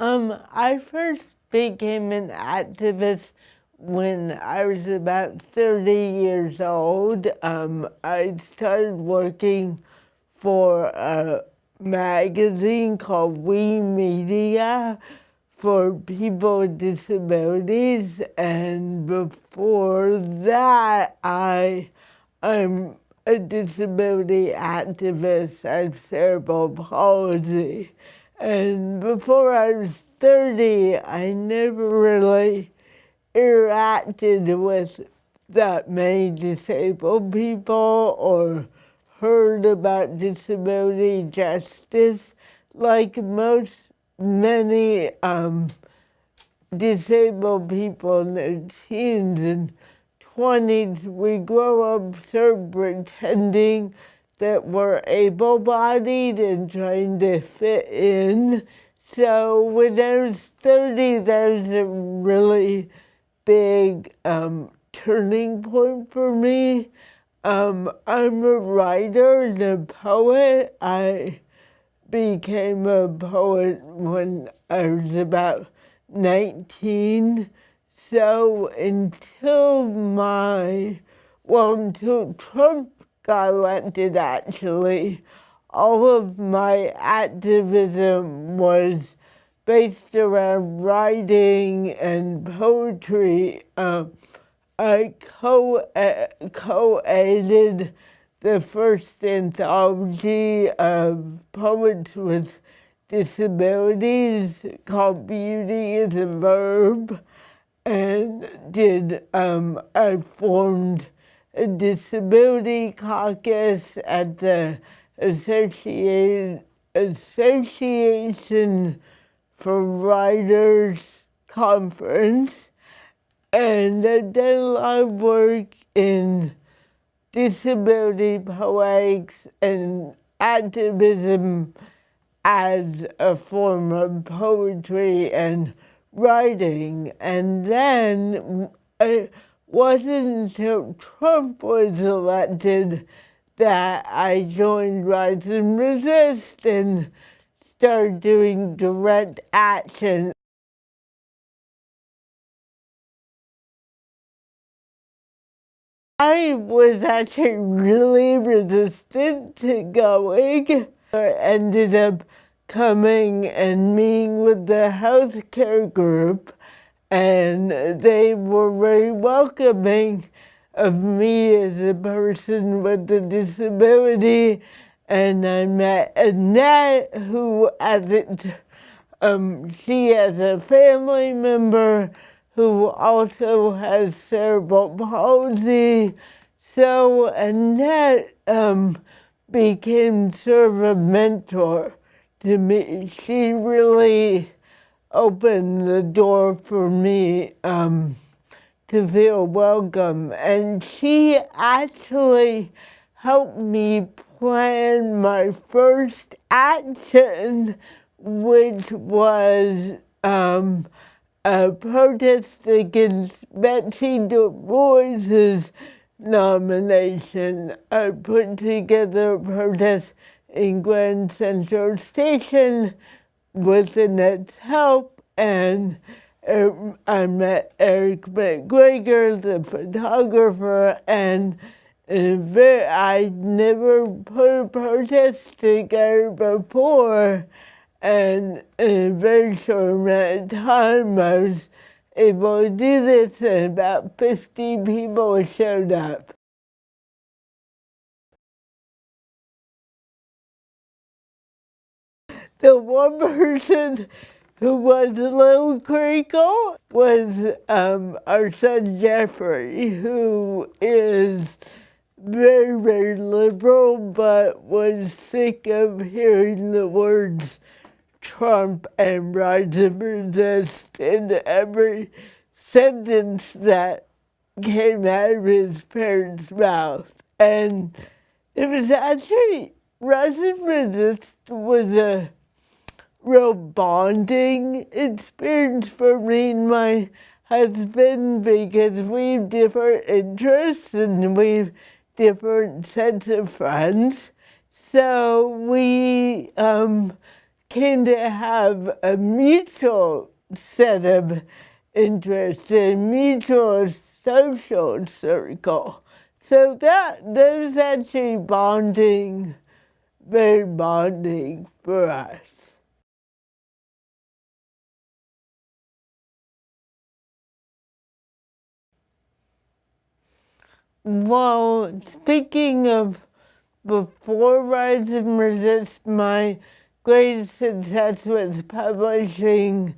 I first became an activist when I was about 30 years old. I started working for a magazine called We Media for people with disabilities, and before that I'm a disability activist. I have cerebral palsy. And before I was 30, I never really interacted with that many disabled people or heard about disability justice. Like many disabled people in their teens and 20s, we grow up sort of pretending that we're able-bodied and trying to fit in. So when I was 30, that was a really big turning point for me. I'm a writer and a poet. I became a poet when I was about 19. So until Trump got elected, actually, all of my activism was based around writing and poetry. I co-edited the first anthology of poets with disabilities called Beauty is a Verb, and I formed a disability caucus at the Association for Writers Conference, and I've done a lot of work in disability poetics and activism as a form of poetry and writing. And then it wasn't until Trump was elected that I joined Rise and Resist and started doing direct action. I was actually really resistant to going. I ended up coming and meeting with the healthcare group, and they were very welcoming of me as a person with a disability. And I met Annette, who she has a family member who also has cerebral palsy. So Annette became sort of a mentor to me. She really opened the door for me to feel welcome. And she actually helped me plan my first action, which was a protest against Betsy DuBois's nomination. I put together a protest in Grand Central Station with Annette's help, and I met Eric McGregor, the photographer, and I'd never put a protest together before, and in a very short amount of time I was able to do this, and about 50 people showed up. The one person who was a little critical was our son Jeffrey, who is very, very liberal, but was sick of hearing the words Trump and Rise and Resist in every sentence that came out of his parents' mouth. And it was actually, Rise and Resist was a real bonding experience for me and my husband, because we have different interests and we have different sets of friends. So we can have a mutual set of interests, a mutual social circle. So there's actually bonding, very bonding for us. Well, speaking of before Rise and Resist, my greatest success was publishing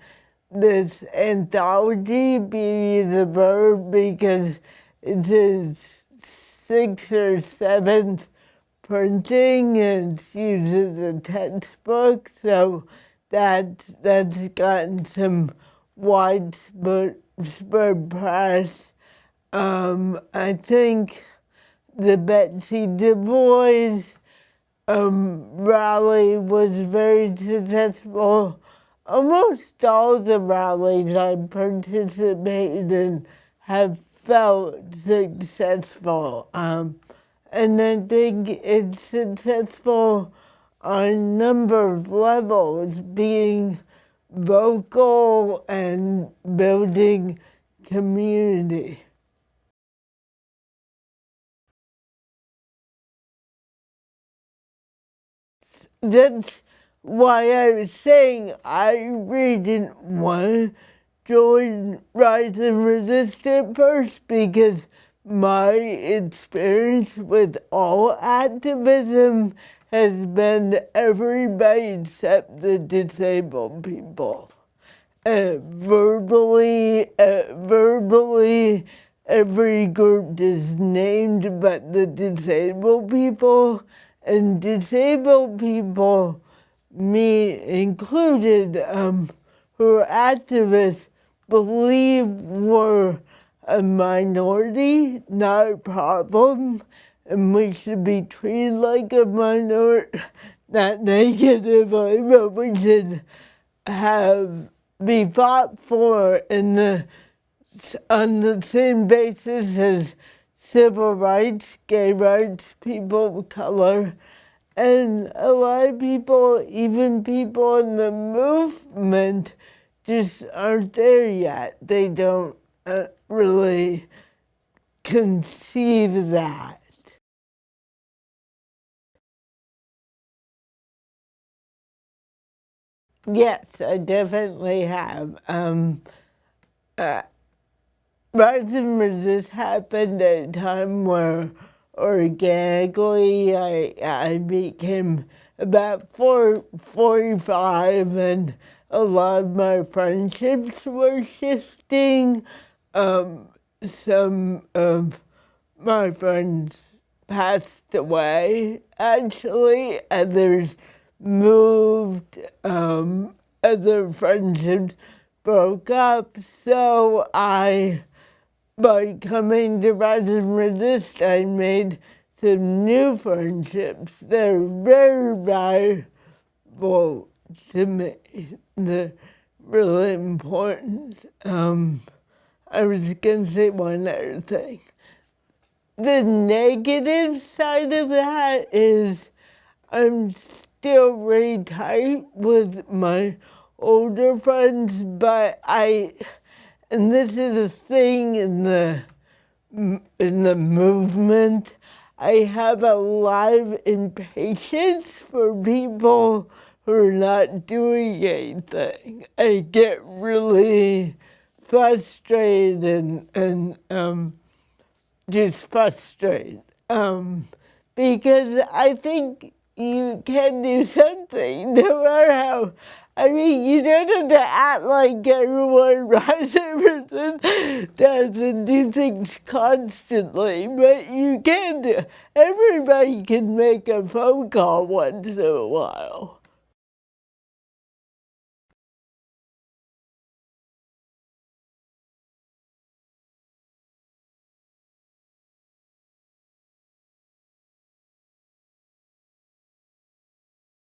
this anthology, Beauty is a Verb, because it's his 6th or 7th printing and it's used as a textbook, so that's gotten some widespread press. I think the Betsy Du Bois rally was very successful. Almost all the rallies I participated in have felt successful. And I think it's successful on a number of levels, being vocal and building community. That's why I was saying I really didn't want to join Rise and Resist at first, because my experience with all activism has been everybody except the disabled people. Verbally, every group is named but the disabled people, and disabled people, me included, who are activists, believe we're a minority, not a problem, and we should be treated like a minority, not negatively, but we should be fought for on the same basis as civil rights, gay rights, people of color. And a lot of people, even people in the movement, just aren't there yet. They don't really conceive that. Yes, I definitely have. Rise and Resist happened at a time where organically I became about 45, and a lot of my friendships were shifting. Some of my friends passed away, actually. Others moved. Other friendships broke up. So by coming to Rise and Resist, I made some new friendships. They're very valuable to me. They're really important. I was going to say one other thing. The negative side of that is I'm still really tight with my older friends, but and this is a thing in the movement, I have a lot of impatience for people who are not doing anything. I get really frustrated and just frustrated. Because I think you can do something, no matter how. I mean, you don't have to act like everyone Rise and Resist does and do things constantly, but you can do. Everybody can make a phone call once in a while.